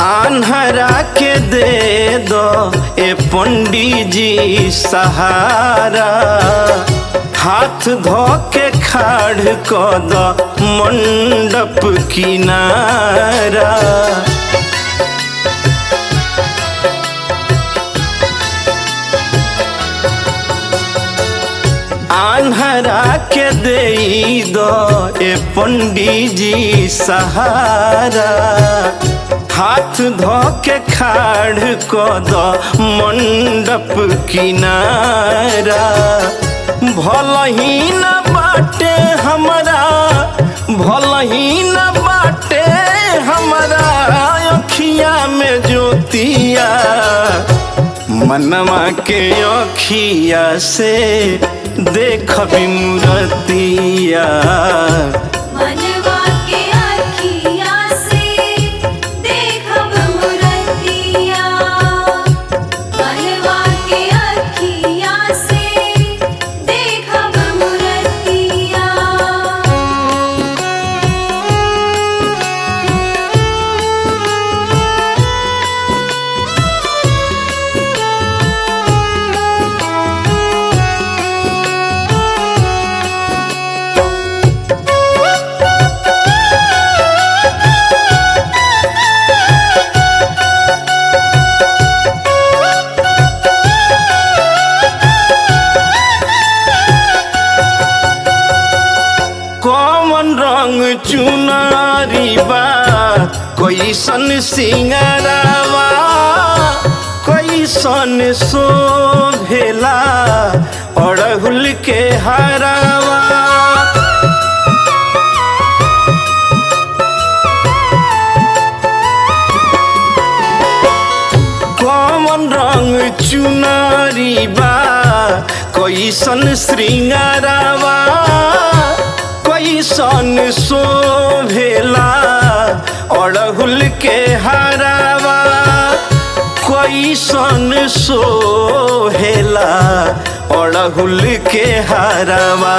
आन्हरा के दे दो ए पंडित जी सहारा, हाथ धो के खाड़ को दो मंडप किनारा। आन्हरा के दे दो ए पंडित जी सहारा, हाथ धो के खाड़ को दो मंडप किनारा। भल ही न बाटे हमारा, भल ही न बाटे हमारा अखिया में ज्योतिया, मनवा के अखिया से देख मूर्तिया। मनवा के अखिया से देखब मूर्तिया, मनवा के अखिया से देखब मूर्तिया। कौन रंग चुनारी बा, कैसन सिंगारावा, कैसन शोभेला अड़हुल के हरावा। कौन रंग चुनारी बा, कैसन श्रृंगारावा, कैसन शोभेला अड़हुल के हरावा, कैसन शोभेला अड़हुल के हरावा।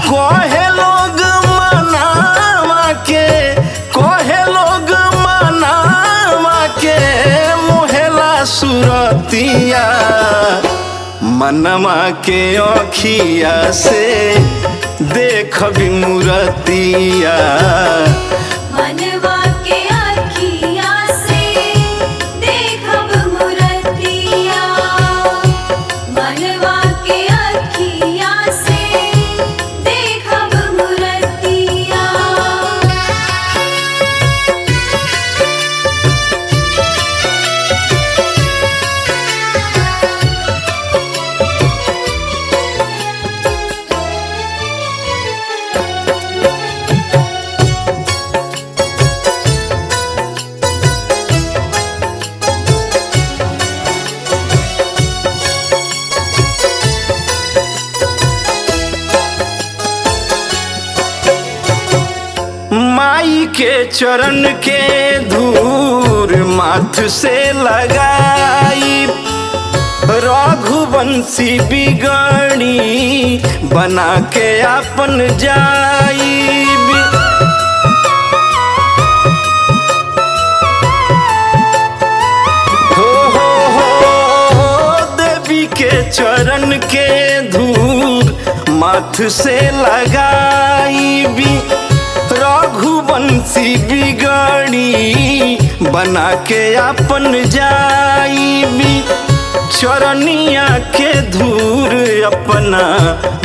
कहे लोग मनावा के, कहे लोग मनावा के मोहेला सुरतिया, मनवा के अखिया से देख मूर्तिया। मनवा के अखिया से देखब मूर्तिया, मनवा के अखिया से देखब मूर्तिया। माई के चरण के धूर माथ से लगाई, रघुवंशी बिगड़ी बना के अपन जाई। हो देवी के चरण के धूर माथ से लगाई भी, रघुवंशी बिगड़ी बना के अपन जाईबी। चरनिया के धूर अपना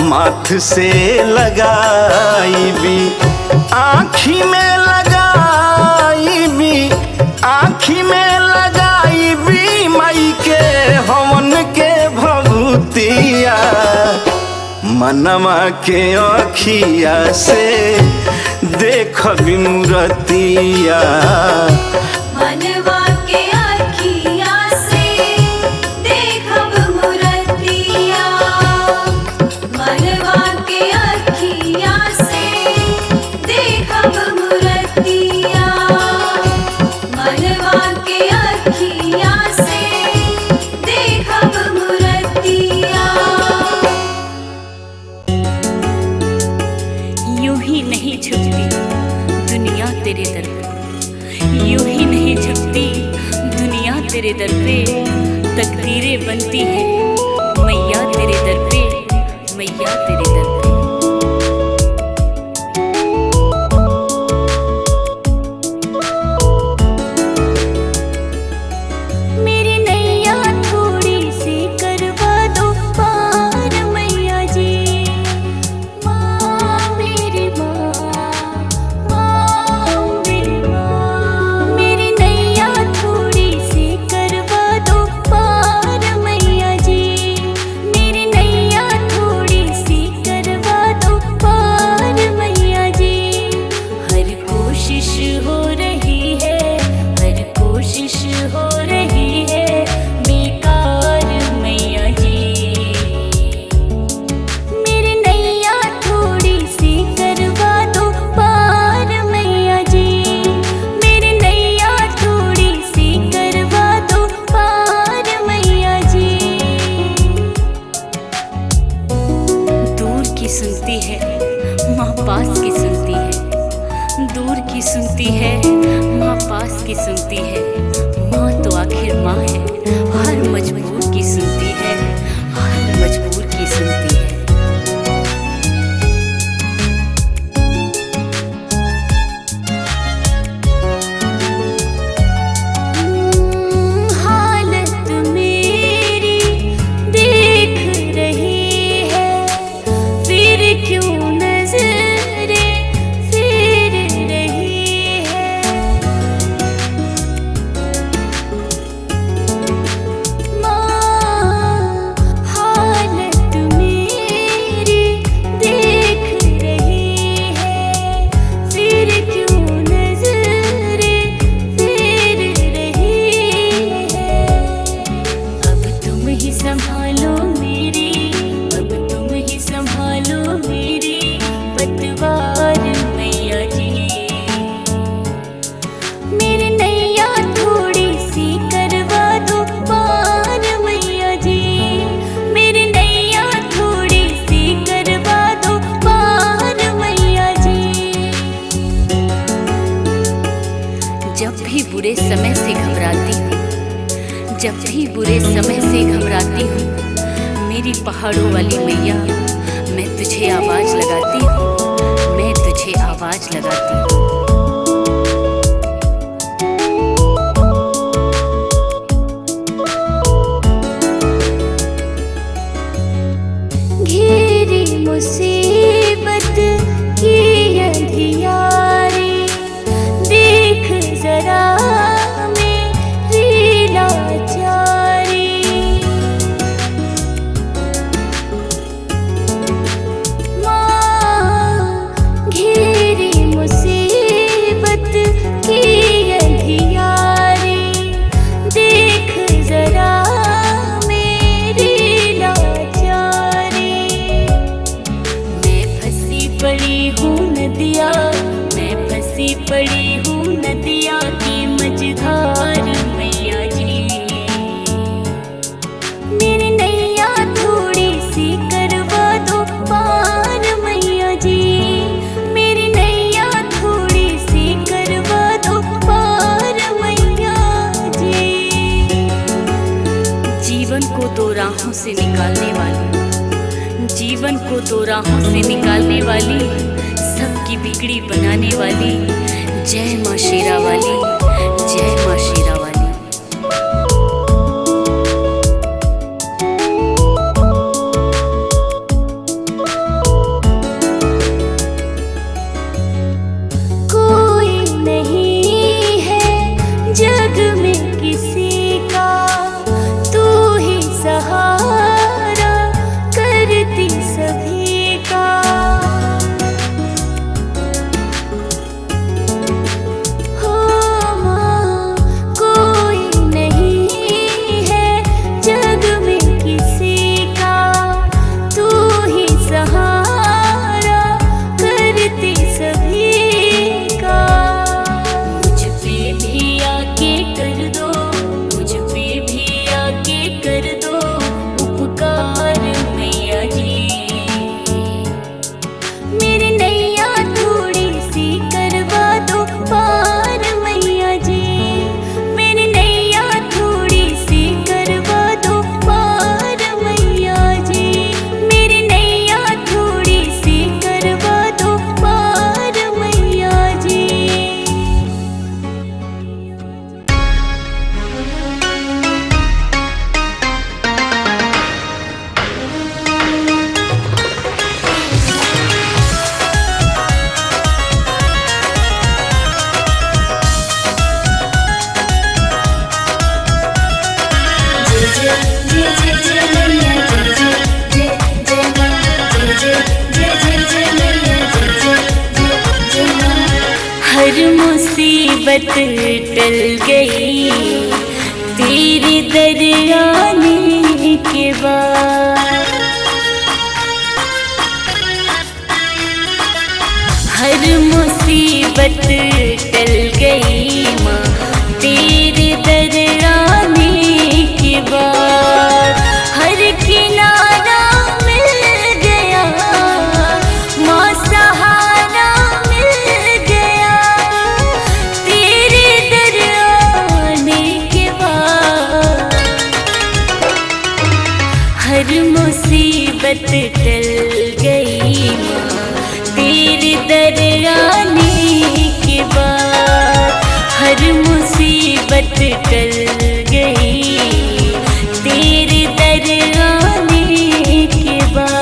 माथ से लगाईबी, आँखी में लगाईबी, आँखी में लगाईबी माई के हवन के भभूतिया। मनवा के अखिया से देखबी मूर्तिया, मनवा के अखिया से देखब मूर्तिया, मनवा के अखिया से देखब मूर्तिया, मनवा के अखिया से देखब मूर्तिया। यूं ही नहीं झुकती दुनिया तेरे दर पर, यूं ही झुकती दुनिया तेरे दर पे, तकदीरें बनती है मैया तेरे दर पे, मैया तेरे दर पे। मेरी नैया थोड़ी सी करवा दो पार मैया जी, माँ मेरी माँ, माँ मेरी माँ। मेरी नैया थोड़ी सी करवा दो पार मैया जी, मेरी नैया थोड़ी सी करवा दो पार मैया जी। हर कोशिश हो रही है, हर कोशिश हो रही है बेकार मैया जी। मेरी नैया थोड़ी सी करवा दो पार मैया जी, मेरी नैया थोड़ी सी करवा दो पार मैया जी। दूर की सुनती है माँ पास की सुनती है, दूर की सुनती है माँ पास की सुनती है। माँ तो आखिर माँ है, हर मजबूर की सुनती है, हर मजबूर की सुनती है। हालत मेरी देख रही है, फिर क्यों नजरें फिर रही है। माँ हालत मेरी देख रही है, फिर क्यों नजरें फिर रही है। अब तुम ही संभालो मेरी, अब तुम ही संभालो मेरी पतवार मैया जी। मेरी नैया थोड़ी सी करवा दो पार मैया जी, मेरी नैया थोड़ी सी करवा दो पार मैया जी। जब भी बुरे समय से घबराती हूँ, जब भी बुरे समय से घबराती हूँ, मेरी पहाड़ों वाली मैया मैं तुझे आवाज लगाती हूँ, मैं तुझे आवाज लगाती हूँ। घेरी मुसीबत की अंधियारी, देख जरा मेरी लाचारी। माँ घेरी मुसीबत की अंधियारी, देख जरा मेरी लाचारी। मैं फंसी पड़ी हूँ नदिया, मैं फंसी पड़ी हूँ नदिया की मझधार मैया जी। मेरी नैया थोड़ी सी करवा दो पार मैया जी, मेरी नैया थोड़ी सी करवा दो पार मैया जी। जीवन को दो राहों से निकालने वाली, जीवन को दो राहों से निकालने वाली, सबकी बिगड़ी बनाने वाली, जय माँ शेरा वाली, जय माँ शेरा वाली। कोई नहीं है जग में किसी का, तू ही सहारा करती सभी का। हो मुसीबत टल गई तेरे दर आने के बाद। हर मुसीबत टल गई माँ तेरे दर आने के बाद। हर किनारा मिल गया माँ सहारा मिल गया तेरे दर आने के बाद। हर मुसीबत टल गई माँ तेरे दर आने के बाद। हर मुसीबत टल गई तेरे दर आने के बाद।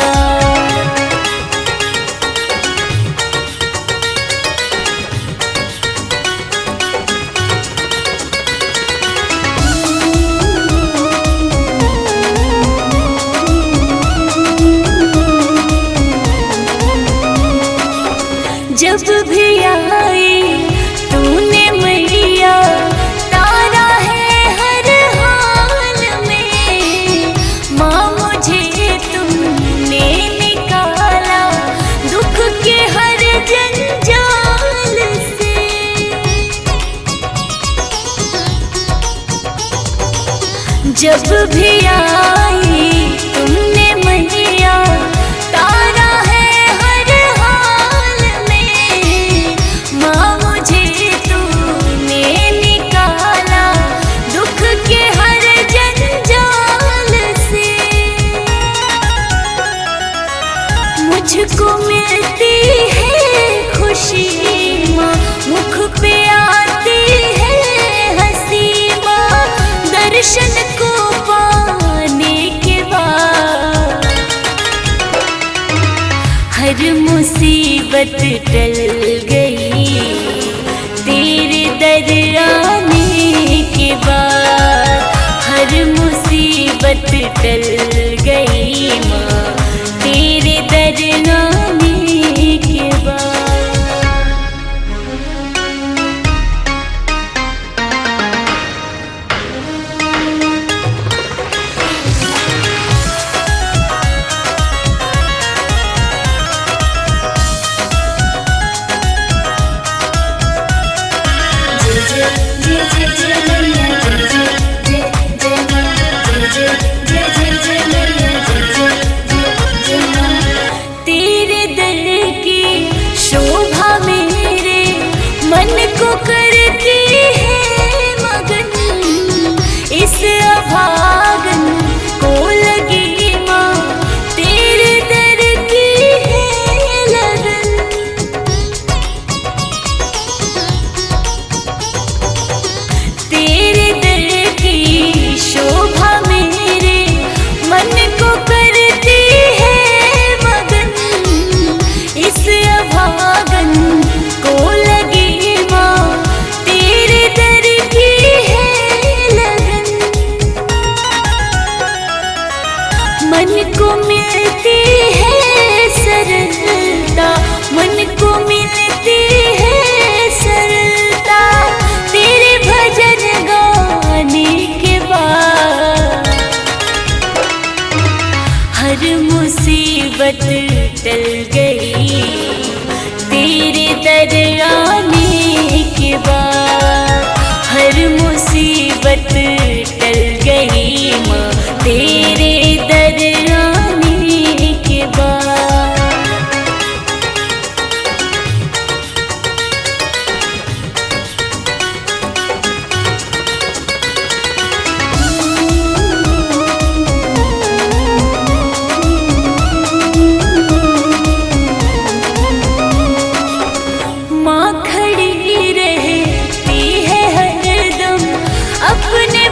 जब भी आई तूने मैया तारा है हर हाल में। माँ मुझे तुमने निकाला दुख के हर जंजाल से। जब भी आई तुमने मैया तारा है हर हाल में। माँ मुझे तूने निकाला दुख के हर जंजाल से। मुझको मिलती है खुशी माँ मुख पे आती है हंसी माँ दर्शन को पाने के बाद। हर मुसीबत टल गई तेरे दर आने के बाद। हर मुसीबत टल गई माँ तेरे दर आने के बाद। तेरे दर की शोभा मेरे मन को करती है मगन। इस अभागन को लगी माँ तेरे दर की है लगन। तेरे दर की शोभा मेरे मन को करती है मगन। इस अभागन को लगी माँ तेरे दर की है लगन। मन को मिलती है सरलता मन को मिलती है सरलता तेरे भजन गाने के बाद। हर मुसीबत टल गई तेरे दर आने के बाद। हर मुसीबत टल गई माँ तेरे दर आने के बाद। माँ खड़ी रहती है हरदम अपने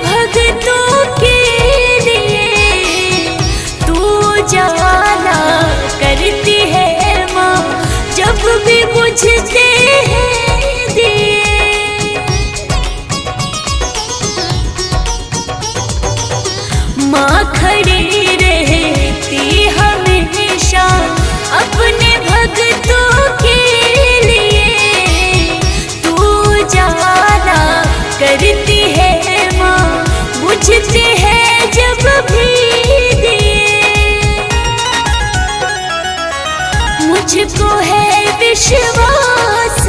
विश्वास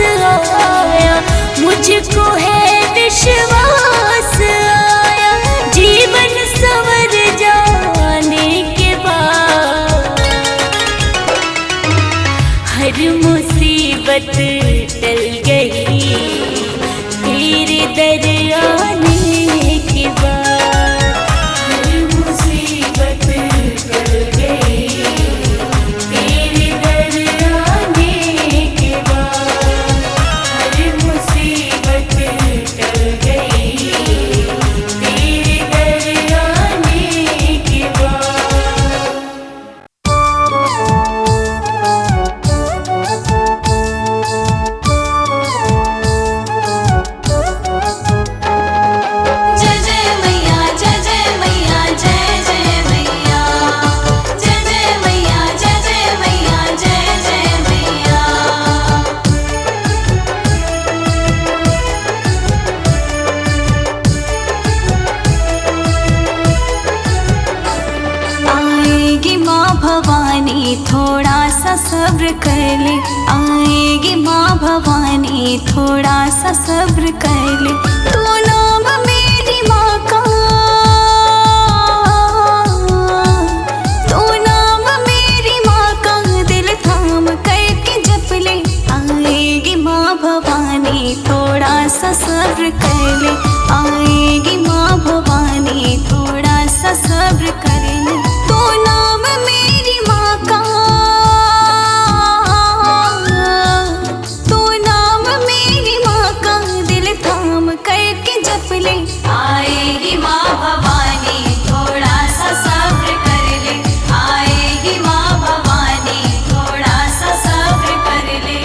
आया, मुझको है विश्वास आया, जीवन संवर जाने के बाद हर मुसीबत टल गई तेरे दर आने के बाद। हर मुसीबत टल गई तेरे दर आने के बाद। हर मुसीबत टल गई तेरे दर आने के बाद। जय जय मैया जय जय मैया जय जय मैया जय जय मैया जय जय मैया जय जय मैया। आएगी माँ भवानी थोड़ा सा सब्र कर ले, आएगी माँ भवानी थोड़ा सा सब्र कर ले। तू नाम मेरी माँ का, तू नाम मेरी माँ का दिल थाम करके जप ले। आएगी माँ भवानी थोड़ा सा सब्र कर ले, आएगी माँ भवानी थोड़ा सा सब्र कर ले। तू नाम मेरी माँ का, तू नाम मेरी माँ का दिल थाम करके जप ले। आएगी माँ भवानी थोड़ा सा सब्र कर ले, आएगी माँ भवानी थोड़ा सा सब्र कर ले।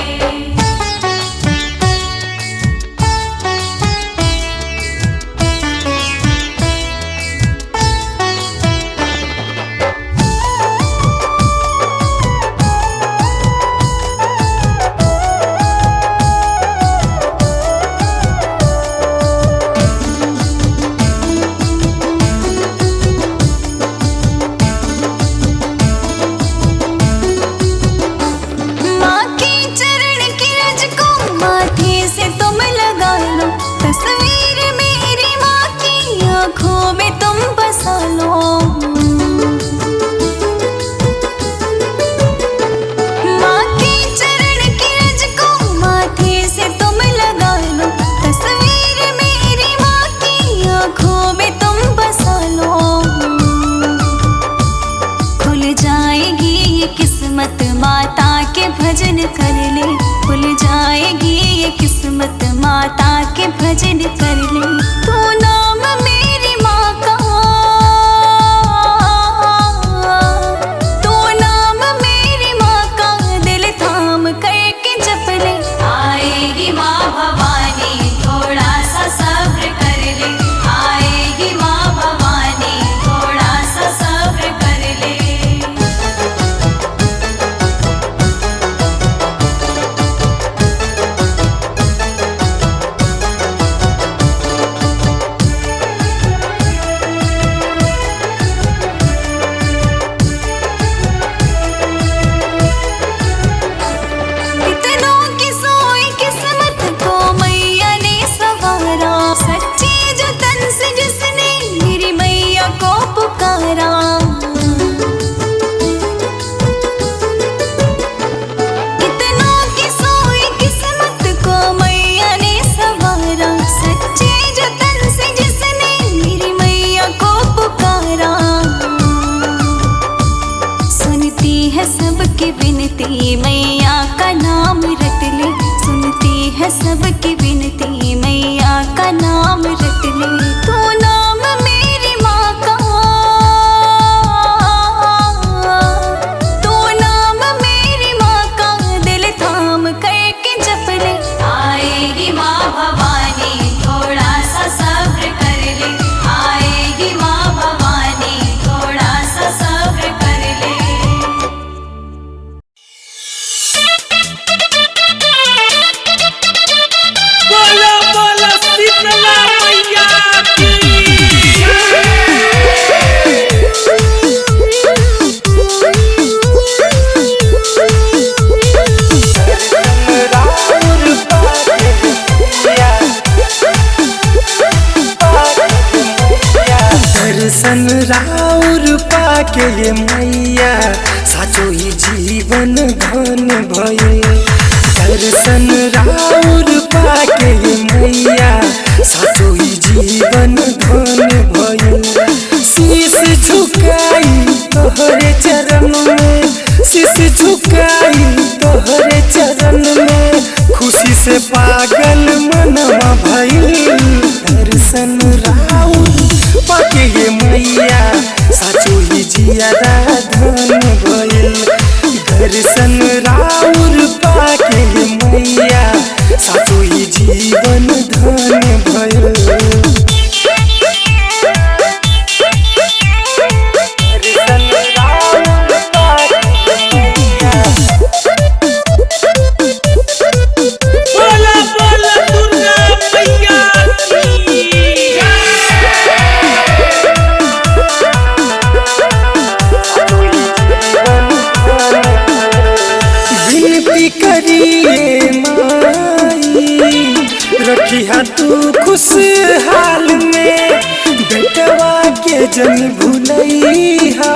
दर्शन राउर पाके ये मैया साचो ही जीवन धन भइल। दर्शन राउर पाके ये मैया साचो ही जीवन धन भइल। शीश झुकाई तोहरे चरण में, शीश झुकाई तोहरे चरण में, खुशी से पागल मनवा भइल। दर्शन राउर पाके ये मैया साचो ही जियादा धन भइल। दर्शन राउर पाके ये मैया साचो ही जीवन धन भइल। रखिया तू खुशहाल में, बेटवा के जन भूलैहा,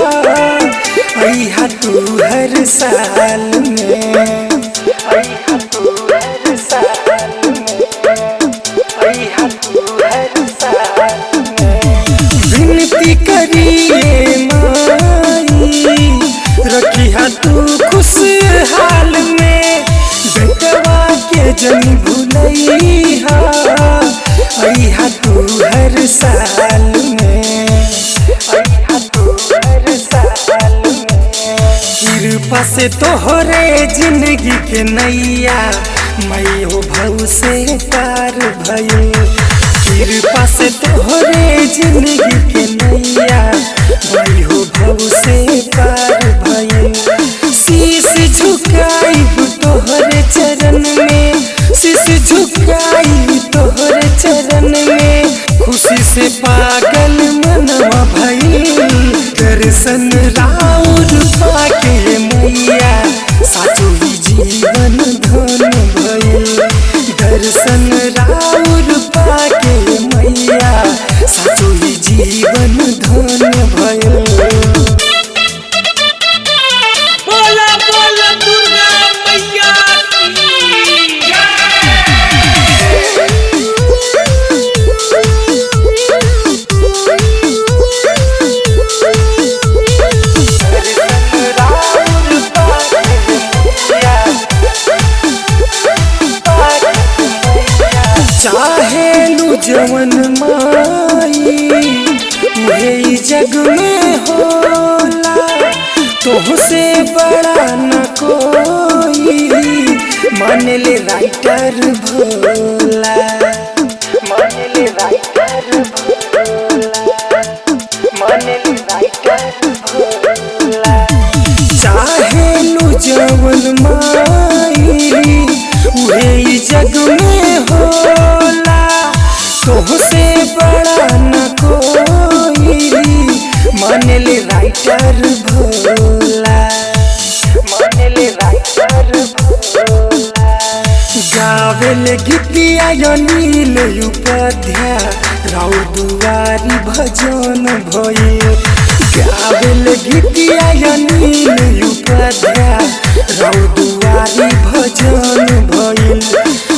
अइहा तू हर साल में, अइहा तू हर साल में, अइहा तू हर साल में। विनती करिए माई रखिया तू खुशहाल में, बेटवा के जन भूलैहा, अइहा तू हर साल में, अइहा तू हर साल में। कृपा से तोहरे जिंदगी के नैया मैं हो भव से पार भइल। कृपा से तोहरे जिंदगी के नैया मैं हो भव से पार भइल। शीश झुकाई तोहरे चरण में, शीश झुकाई तोहरे चरण में, खुशी से पागल मनवा भइल। दर्शन राउर पाके मैया साचो ही जीवन धन भइल। दर्शन राउर पाके मैया साचो ही जीवन धन भइल। चाहेलू जवन माई वही जग में होला, तोहसे बड़ा न कोई, मान ले राइटर भोला, मान ले राइटर भोला, मान ले राइटर भोला। चाहेलू जवन माई वही जग में होला, तोहसे बड़ा न कोई, मान ले राइटर भोला, मान ले राइटर भोला। गावेल गीतिया अनिल उपाध्याय राउर दुआरी भजन भइल। गावेल गीतिया अनिल उपाध्याय राउर दुआरी भजन भइल।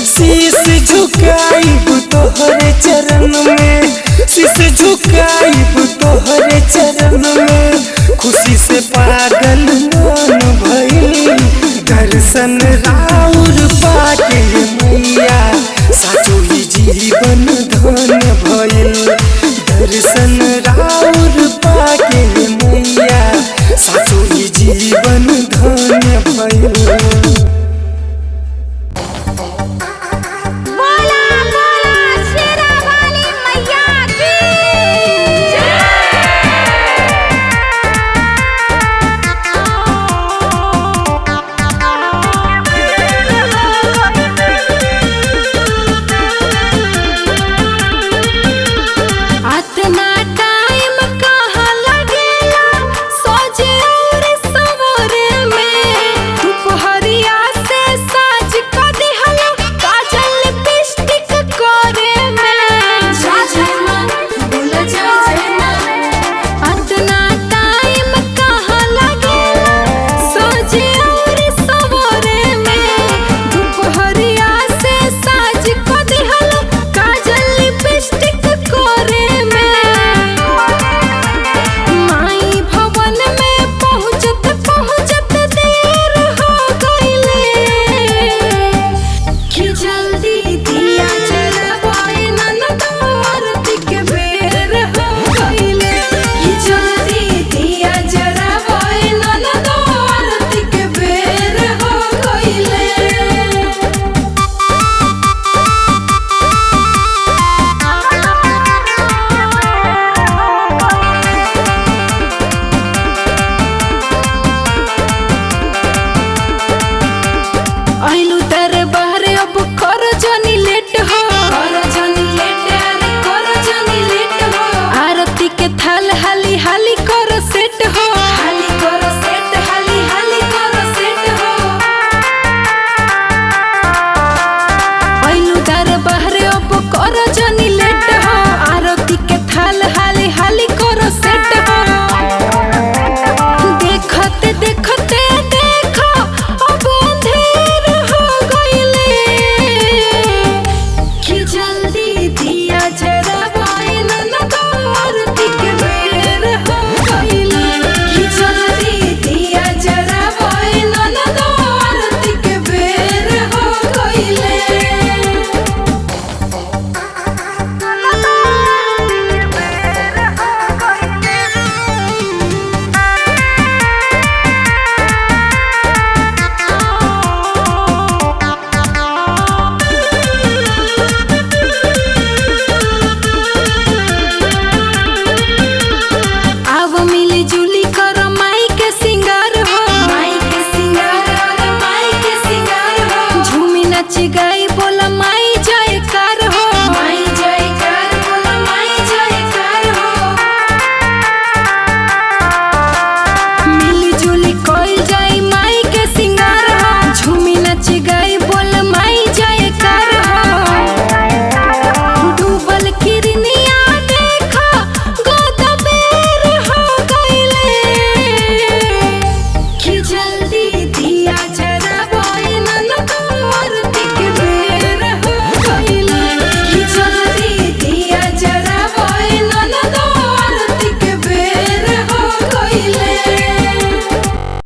शीश झुकाई तोहरे चरण में, शीश झुकाई तोहरे चरण में, खुशी से पागल मन भइल। दर्शन राउर पाके मैया साचो ही जीवन धन भइल। दर्शन राउर पाके मैया साचो ही जीवन धन भइल।